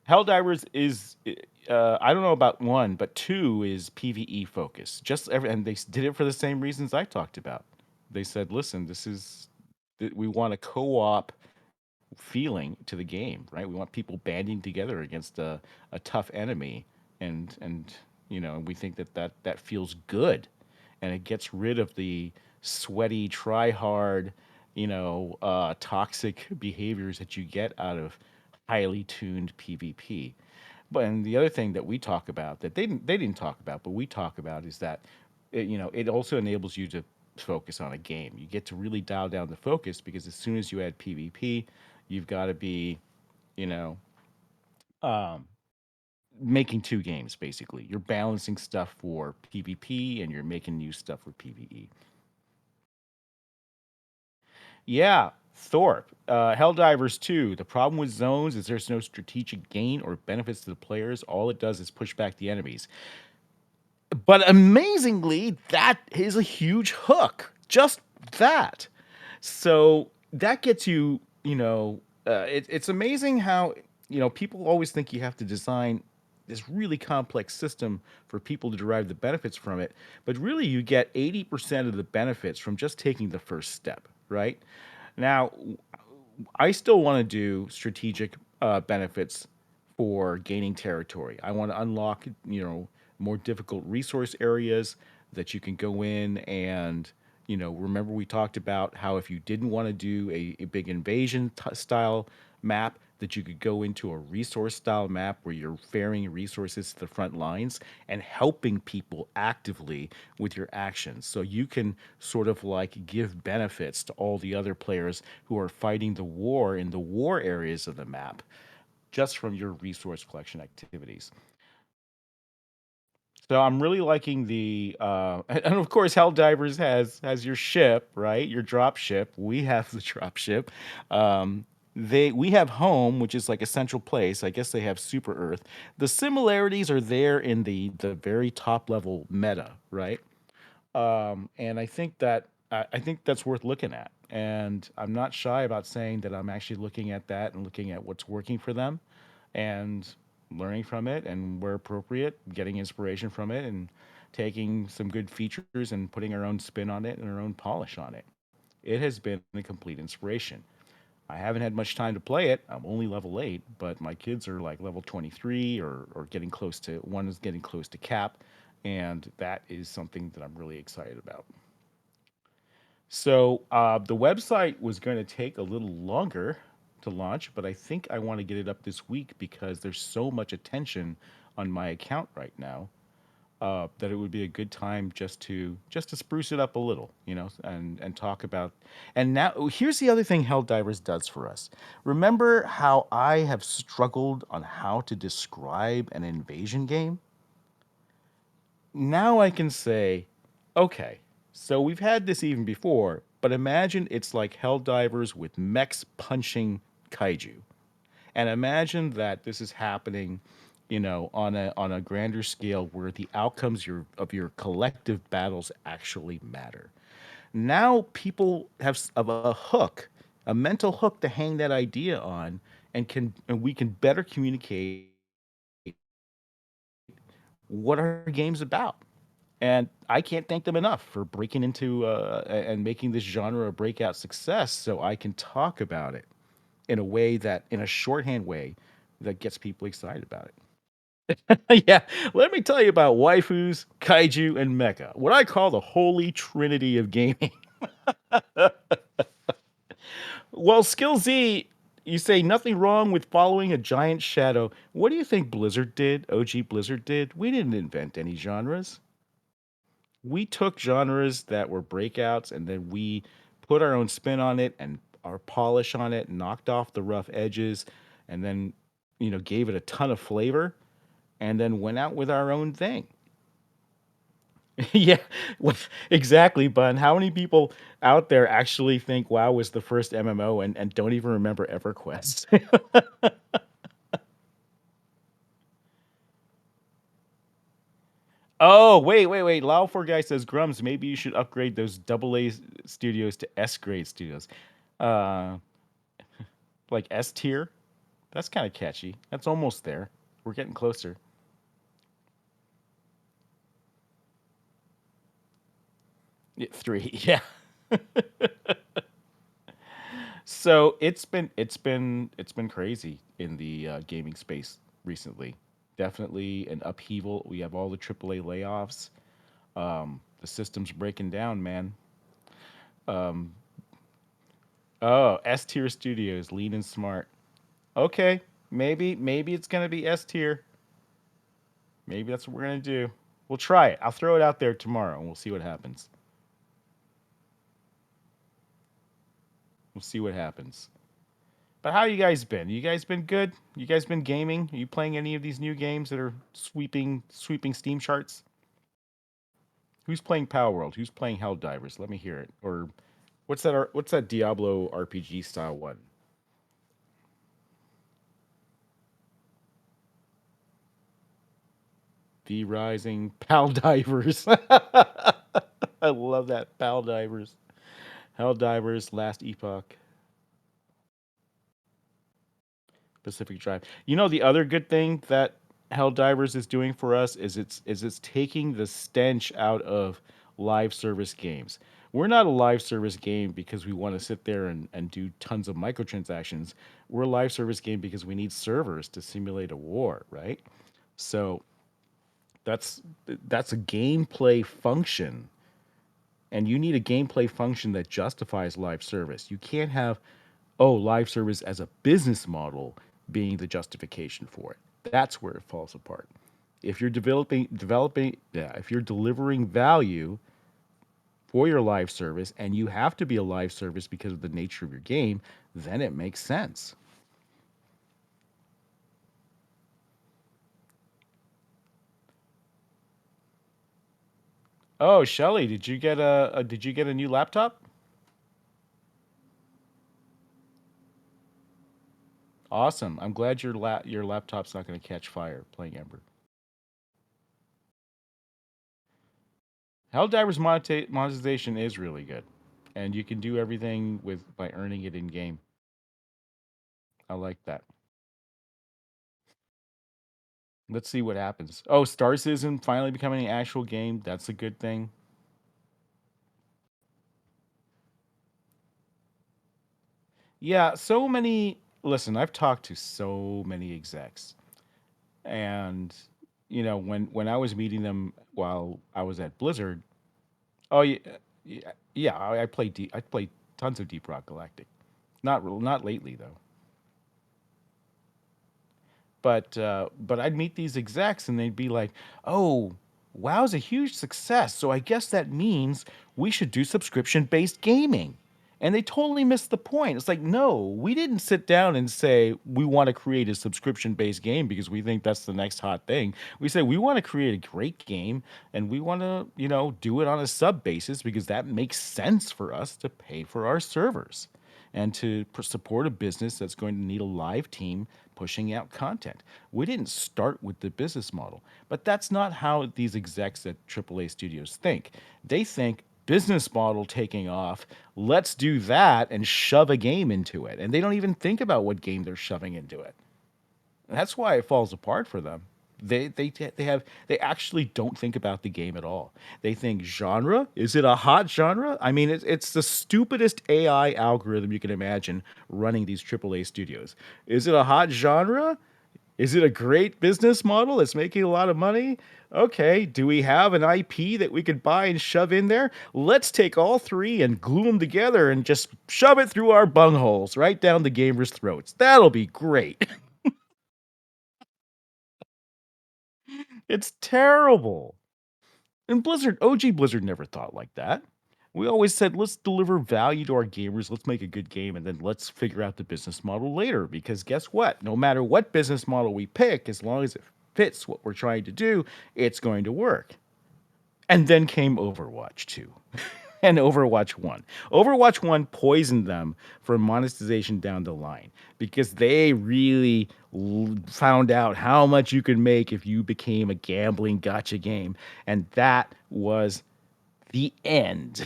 Helldivers is I don't know about one, but two is PVE focus. And they did it for the same reasons I talked about. They said, "Listen, we want a co-op feeling to the game, right? We want people banding together against a tough enemy, and we think that feels good, and it gets rid of the sweaty, try hard, toxic behaviors that you get out of highly tuned PvP. But and the other thing that we talk about that they didn't talk about, but we talk about is that it also enables you to focus on a game. You get to really dial down the focus because as soon as you add PvP, you've got to be, you know, um, making two games basically. You're balancing stuff for PvP and you're making new stuff for PvE. Yeah, Thorpe. Helldivers 2. The problem with zones is there's no strategic gain or benefits to the players. All it does is push back the enemies. But amazingly, that is a huge hook. Just that. So that gets you, it's amazing how, people always think you have to design this really complex system for people to derive the benefits from it. But really, you get 80% of the benefits from just taking the first step, right? Now, I still want to do strategic benefits for gaining territory. I want to unlock, more difficult resource areas that you can go in and, remember we talked about how if you didn't want to do a big invasion style map, that you could go into a resource style map where you're ferrying resources to the front lines and helping people actively with your actions. So you can sort of like give benefits to all the other players who are fighting the war in the war areas of the map just from your resource collection activities. So I'm really liking the and of course Helldivers has your ship, right? Your drop ship. We have the drop ship. We have home, which is like a central place. I guess they have Super Earth. The similarities are there in the very top level meta, right? And I think that's worth looking at. And I'm not shy about saying that I'm actually looking at that and looking at what's working for them, and learning from it, and where appropriate, getting inspiration from it, and taking some good features and putting our own spin on it and our own polish on it. It has been a complete inspiration. I haven't had much time to play it. I'm only level 8, but my kids are like level 23, or getting close to one is getting close to cap, and that is something that I'm really excited about. So the website was going to take a little longer to launch, but I think I want to get it up this week because there's so much attention on my account right now, that it would be a good time just to spruce it up a little, and talk about. And now here's the other thing Helldivers does for us. Remember how I have struggled on how to describe an invasion game? Now I can say, okay, so we've had this even before, but imagine it's like Helldivers with mechs punching kaiju. And imagine that this is happening, on a grander scale where the outcomes of your collective battles actually matter. Now people have a hook, a mental hook to hang that idea on, and we can better communicate what our game's about. And I can't thank them enough for breaking into and making this genre a breakout success so I can talk about it in a shorthand way that gets people excited about it. Yeah, let me tell you about waifus, kaiju, and mecha, what I call the holy trinity of gaming. Well, Skill Z, you say nothing wrong with following a giant shadow. What do you think Blizzard did? OG Blizzard did? We didn't invent any genres. We took genres that were breakouts and then we put our own spin on it and our polish on it, knocked off the rough edges, and then, gave it a ton of flavor, and then went out with our own thing. Yeah, exactly, Bun. How many people out there actually think WoW was the first MMO and don't even remember EverQuest? Oh, wait. Lao4 guy says, Grums, maybe you should upgrade those AA studios to S grade studios. Uh, like S tier. That's kind of catchy. That's almost there. We're getting closer. Yeah, three. Yeah. So it's been crazy in the gaming space recently. Definitely an upheaval. We have all the AAA layoffs. The system's breaking down, man. Um, oh, S tier studios, lean and smart. Okay, maybe it's gonna be S tier. Maybe that's what we're gonna do. We'll try it. I'll throw it out there tomorrow, and we'll see what happens. We'll see what happens. But how you guys been? You guys been good? You guys been gaming? Are you playing any of these new games that are sweeping Steam charts? Who's playing Power World? Who's playing Helldivers? Let me hear it. Or what's that Diablo RPG style one? V Rising Pal Divers. I love that Pal Divers. Helldivers Last Epoch. Pacific Drive. You know the other good thing that Helldivers is doing for us is it's taking the stench out of live service games. We're not a live service game because we want to sit there and do tons of microtransactions. We're a live service game because we need servers to simulate a war, right? So that's that's a gameplay function, and you need a gameplay function that justifies live service. You can't have, oh, live service as a business model being the justification for it. That's where it falls apart. If you're if you're delivering value for your live service and you have to be a live service because of the nature of your game, then it makes sense. Oh, Shelly, did you get a new laptop? Awesome. I'm glad your laptop's not going to catch fire playing Ember. Helldivers monetization is really good, and you can do everything with by earning it in game. I like that. Let's see what happens. Oh, Star Citizen finally becoming an actual game. That's a good thing. Yeah, so many. Listen, I've talked to so many execs, and when I was meeting them while I was at Blizzard. Oh yeah, yeah. I played tons of Deep Rock Galactic. Not lately though. But I'd meet these execs and they'd be like, "Oh, WoW's a huge success, so I guess that means we should do subscription-based gaming." And they totally missed the point. It's like, no, we didn't sit down and say we want to create a subscription-based game because we think that's the next hot thing. We say we want to create a great game and we want to, do it on a sub basis because that makes sense for us to pay for our servers and to support a business that's going to need a live team pushing out content. We didn't start with the business model, but that's not how these execs at AAA studios think. They think business model taking off, let's do that and shove a game into it. And they don't even think about what game they're shoving into it. That's why it falls apart for them. They actually don't think about the game at all. They think genre. Is it a hot genre? I mean, it's the stupidest AI algorithm you can imagine running these AAA studios. Is it a hot genre? Is it a great business model that's making a lot of money? Okay, do we have an IP that we could buy and shove in there? Let's take all three and glue them together and just shove it through our bungholes right down the gamers' throats. That'll be great. It's terrible. And Blizzard, OG Blizzard never thought like that. We always said, let's deliver value to our gamers, let's make a good game, and then let's figure out the business model later. Because guess what? No matter what business model we pick, as long as it fits what we're trying to do, it's going to work. And then came Overwatch 2 and Overwatch 1. Overwatch 1 poisoned them for monetization down the line because they really found out how much you could make if you became a gambling gotcha game. And that was the end.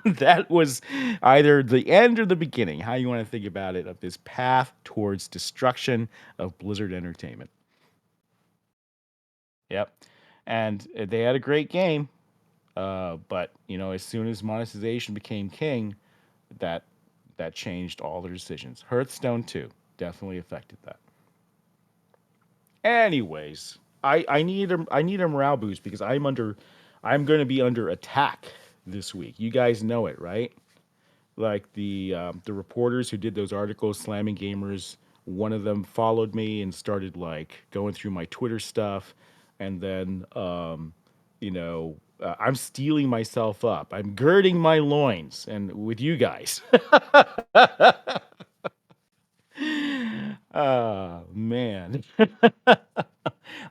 That was either the end or the beginning, how you want to think about it, of this path towards destruction of Blizzard Entertainment. Yep. And they had a great game, but as soon as monetization became king, that that changed all their decisions. Hearthstone too definitely affected that. Anyways, I need a morale boost because I'm going to be under attack this week. You guys know it, right? Like the reporters who did those articles slamming gamers. One of them followed me and started like going through my Twitter stuff, and then I'm stealing myself up. I'm girding my loins, and with you guys. Oh man.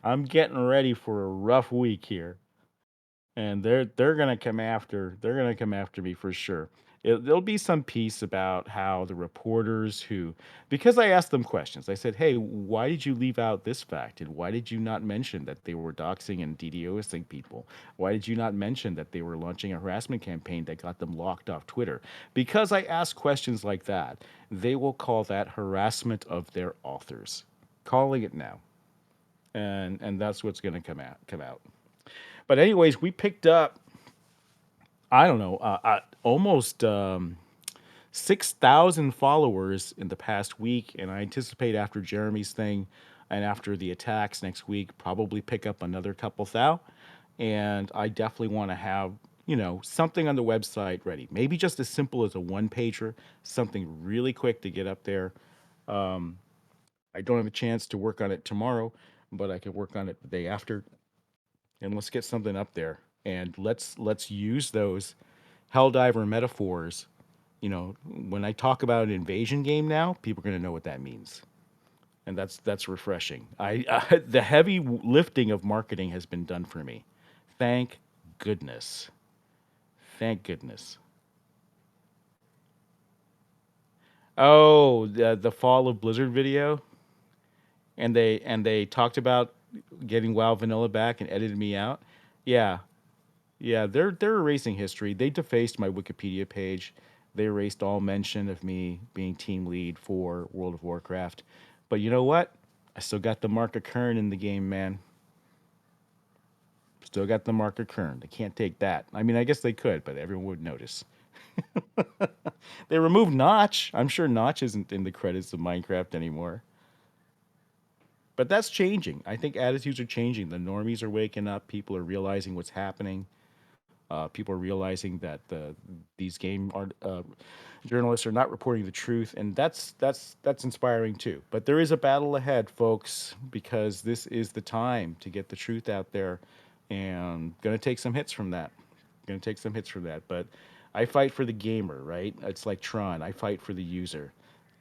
I'm getting ready for a rough week here, and they're gonna come after me for sure. There'll be some piece about how the reporters who, because I asked them questions. I said, "Hey, why did you leave out this fact? And why did you not mention that they were doxing and DDoSing people? Why did you not mention that they were launching a harassment campaign that got them locked off Twitter?" Because I ask questions like that, they will call that harassment of their authors. Calling it now, and that's what's going to come out. But anyways, we picked up, I don't know, almost 6,000 followers in the past week, and I anticipate after Jeremy's thing and after the attacks next week, probably pick up another couple thou. And I definitely want to have something on the website ready. Maybe just as simple as a one pager, something really quick to get up there. I don't have a chance to work on it tomorrow, but I can work on it the day after, and let's get something up there. And let's use those Helldiver metaphors. When I talk about an invasion game now, people are going to know what that means, and that's refreshing. The heavy lifting of marketing has been done for me. Thank goodness. Thank goodness. Oh, the fall of Blizzard video, and they talked about getting WoW Vanilla back and edited me out. Yeah, yeah, they're erasing history. They defaced my Wikipedia page. They erased all mention of me being team lead for World of Warcraft. But you know what? I still got the mark of Kern in the game, man. Still got the mark of Kern. They can't take that. I mean, I guess they could, but everyone would notice. They removed Notch. I'm sure Notch isn't in the credits of Minecraft anymore. But that's changing. I think attitudes are changing. The normies are waking up. People are realizing what's happening. People are realizing that these game art journalists are not reporting the truth, and that's inspiring too. But there is a battle ahead, folks, because this is the time to get the truth out there, and gonna take some hits from that. Gonna take some hits from that, but I fight for the gamer, right? It's like Tron. I fight for the user.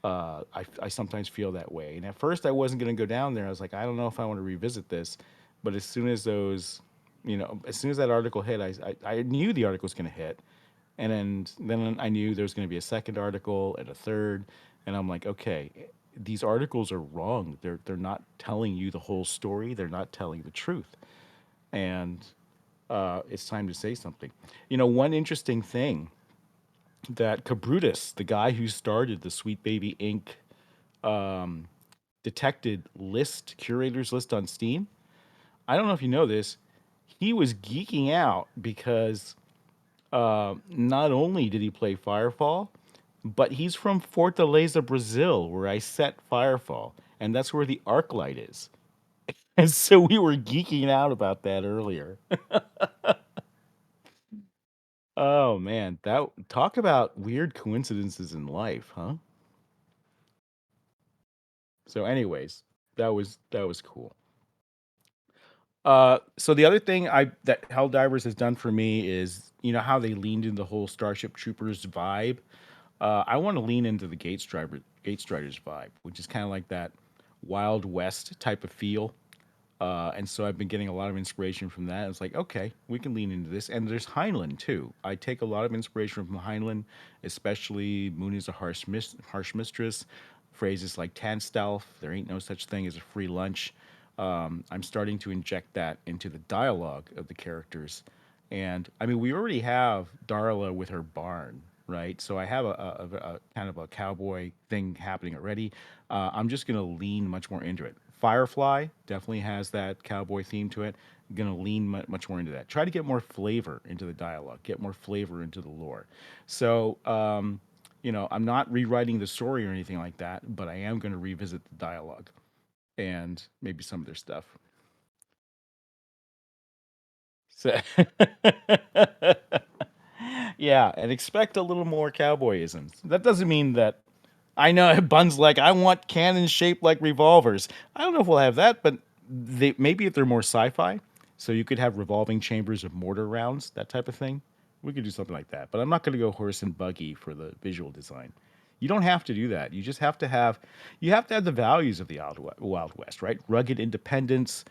I sometimes feel that way, and at first I wasn't gonna go down there. I was like, I don't know if I want to revisit this, but as soon as as soon as that article hit, I knew the article was going to hit, and then I knew there was going to be a second article and a third, and I'm like, okay, these articles are wrong. They're not telling you the whole story. They're not telling the truth, and it's time to say something. One interesting thing that Cabrutus, the guy who started the Sweet Baby Inc. detected list curators list on Steam. I don't know if you know this. He was geeking out because not only did he play Firefall, but he's from Fortaleza, Brazil, where I set Firefall, and that's where the arc light is. And so we were geeking out about that earlier. Oh man, that talk about weird coincidences in life, huh? So, anyways, that was cool. So the other thing I that Helldivers has done for me is how they leaned into the whole Starship Troopers vibe. I want to lean into the Gate Striders vibe, which is kind of like that Wild West type of feel. And so I've been getting a lot of inspiration from that. It's like, okay, we can lean into this. And there's Heinlein too. I take a lot of inspiration from Heinlein, especially Moon is a harsh mistress. Phrases like Tanstelf, there ain't no such thing as a free lunch. I'm starting to inject that into the dialogue of the characters, And I mean, we already have Darla with her barn, right? So I have a kind of a cowboy thing happening already. I'm just going to lean much more into it. Firefly definitely has that cowboy theme to it. I'm going to lean much more into that. Try to get more flavor into the dialogue, get more flavor into the lore. So, I'm not rewriting the story or anything like that, but I am going to revisit the dialogue and maybe some of their stuff. So, yeah, and expect a little more cowboyism. That doesn't mean that I know Bun's like, I want cannons shaped like revolvers. I don't know if we'll have that, but maybe if they're more sci-fi, so you could have revolving chambers of mortar rounds, that type of thing. We could do something like that. But I'm not going to go horse and buggy for the visual design. You don't have to do that. You just have to have the values of the Wild West, right? Rugged independence,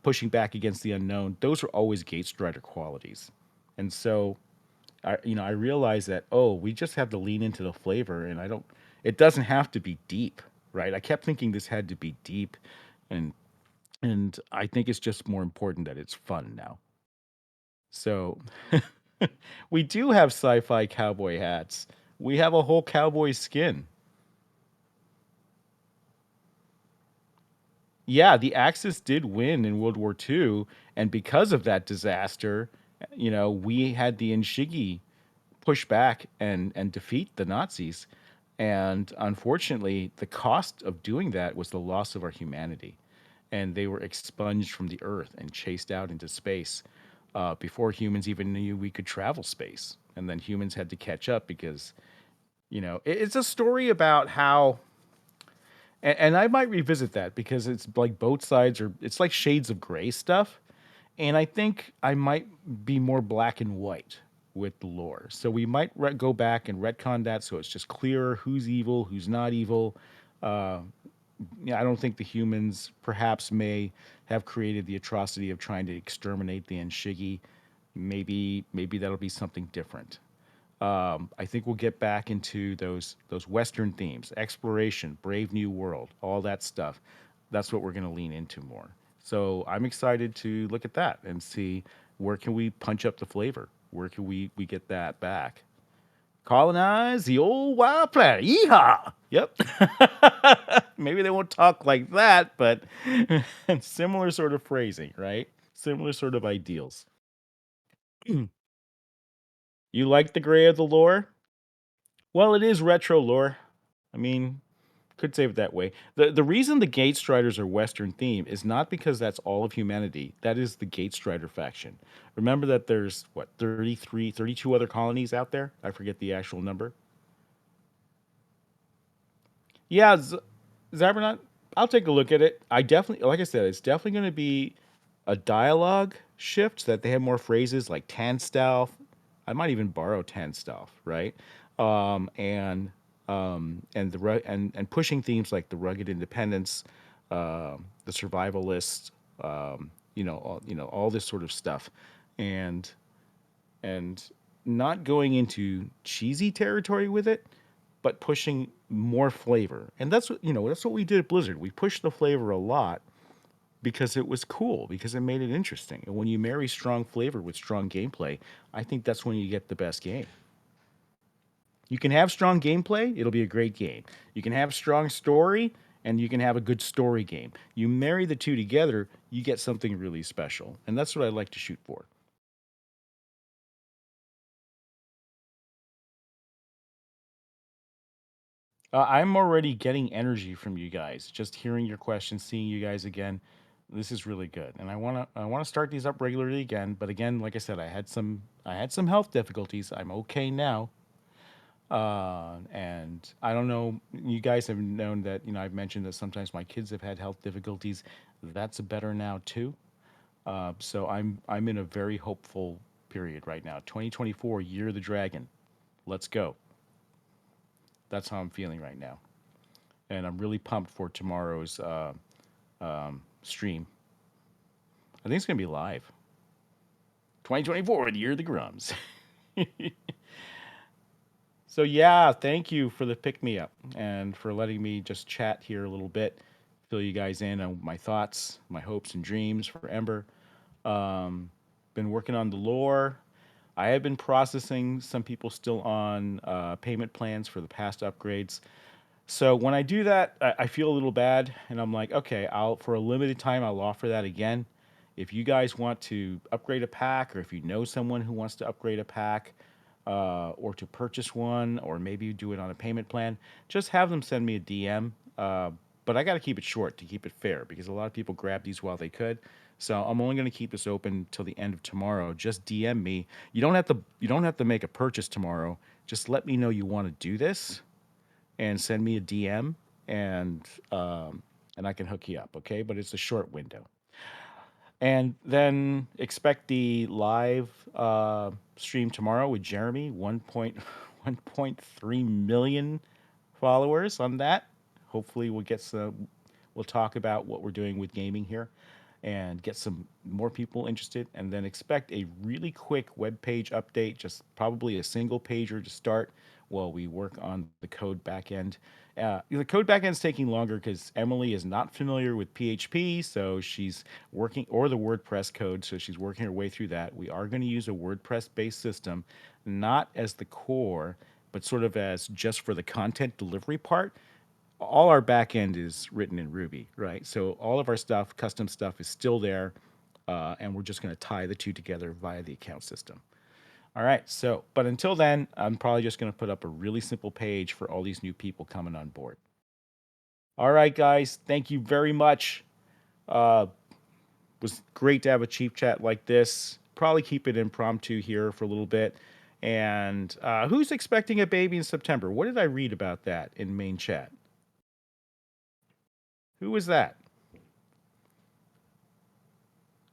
pushing back against the unknown. Those are always Gate Strider qualities. And so I realize that, oh, we just have to lean into the flavor, and I don't. It doesn't have to be deep, right? I kept thinking this had to be deep, and I think it's just more important that it's fun now. So we do have sci-fi cowboy hats. We have a whole cowboy skin. Yeah, the Axis did win in World War II, and because of that disaster, we had the Inshigi push back and defeat the Nazis. And unfortunately, the cost of doing that was the loss of our humanity. And they were expunged from the earth and chased out into space before humans even knew we could travel space. And then humans had to catch up because, it's a story about how. And I might revisit that because it's like both sides are, it's like shades of gray stuff. And I think I might be more black and white with the lore. So we might go back and retcon that so it's just clearer who's evil, who's not evil. Uh, yeah, I don't think the humans perhaps may have created the atrocity of trying to exterminate the Enshigi. Maybe that'll be something different. I think we'll get back into those Western themes, exploration, Brave New World, all that stuff. That's what we're going to lean into more. So I'm excited to look at that and see where can we punch up the flavor. Where can we get that back? Colonize the old wild planet. Yeehaw! Yep. Maybe they won't talk like that, but similar sort of phrasing, right? Similar sort of ideals. You like the gray of the lore? Well, it is retro lore. I mean, could save it that way. The reason the Gate Striders are Western theme is not because that's all of humanity. That is the Gate Strider faction. Remember that there's what 33, 32 other colonies out there? I forget the actual number. Yeah, Zabernaut, I'll take a look at it. I definitely, like I said, it's definitely going to be a dialogue shift so that they have more phrases like tan stealth. I might even borrow tan stealth, right? And and pushing themes like the rugged independence, the survivalist, all this sort of stuff, and and not going into cheesy territory with it, but pushing more flavor. And that's what we did at Blizzard. We pushed the flavor a lot because it was cool, because it made it interesting. And when you marry strong flavor with strong gameplay, I think that's when you get the best game. You can have strong gameplay, it'll be a great game. You can have strong story, and you can have a good story game. You marry the two together, you get something really special. And that's what I like to shoot for. I'm already getting energy from you guys. Just hearing your questions, seeing you guys again, this is really good. And I wanna start these up regularly again. But again, like I said, I had some health difficulties. I'm okay now. And I don't know. You guys have known that I've mentioned that sometimes my kids have had health difficulties. That's better now too. So I'm in a very hopeful period right now. 2024, Year of the Dragon. Let's go. That's how I'm feeling right now, and I'm really pumped for tomorrow's stream. I think it's gonna be live. 2024, the year of the Grums. So yeah, thank you for the pick me up and for letting me just chat here a little bit, fill you guys in on my thoughts, my hopes and dreams for Ember. been working on the lore. I have been processing some people still on payment plans for the past upgrades. So when I do that, I feel a little bad, and I'm like, okay, I'll for a limited time, I'll offer that again. If you guys want to upgrade a pack, or if you know someone who wants to upgrade a pack, or to purchase one, or maybe you do it on a payment plan, just have them send me a DM. But I got to keep it short to keep it fair because a lot of people grab these while they could. So I'm only going to keep this open till the end of tomorrow. Just DM me. You don't have to make a purchase tomorrow. Just let me know you want to do this and send me a DM, and um, and I can hook you up. Okay, but it's a short window. And then expect the live stream tomorrow with Jeremy. 1.3 million followers on that. Hopefully, we'll get some. We'll talk about what we're doing with gaming here, and get some more people interested. And then expect a really quick web page update, just probably a single pager to start while we work on the code backend. The code backend is taking longer because Emily is not familiar with PHP, so she's working, or the WordPress code, so she's working her way through that. We are going to use a WordPress based system, not as the core, but sort of as just for the content delivery part. All our backend is written in Ruby, right? So all of our stuff, custom stuff, is still there, and we're just going to tie the two together via the account system. All right. So, but until then, I'm probably just going to put up a really simple page for all these new people coming on board. All right, guys. Thank you very much. Uh, was great to have a cheap chat like this. Probably keep it impromptu here for a little bit. And who's expecting a baby in September? What did I read about that in main chat? Who was that?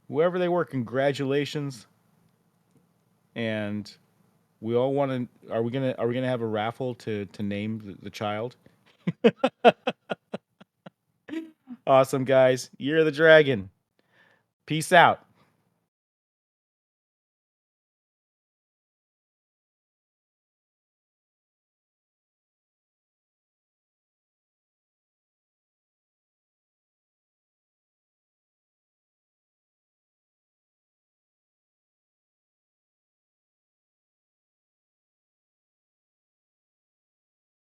Whoever they were, congratulations. And we all want to. Are we gonna have a raffle to name the child? Awesome, guys. Year of the Dragon. Peace out.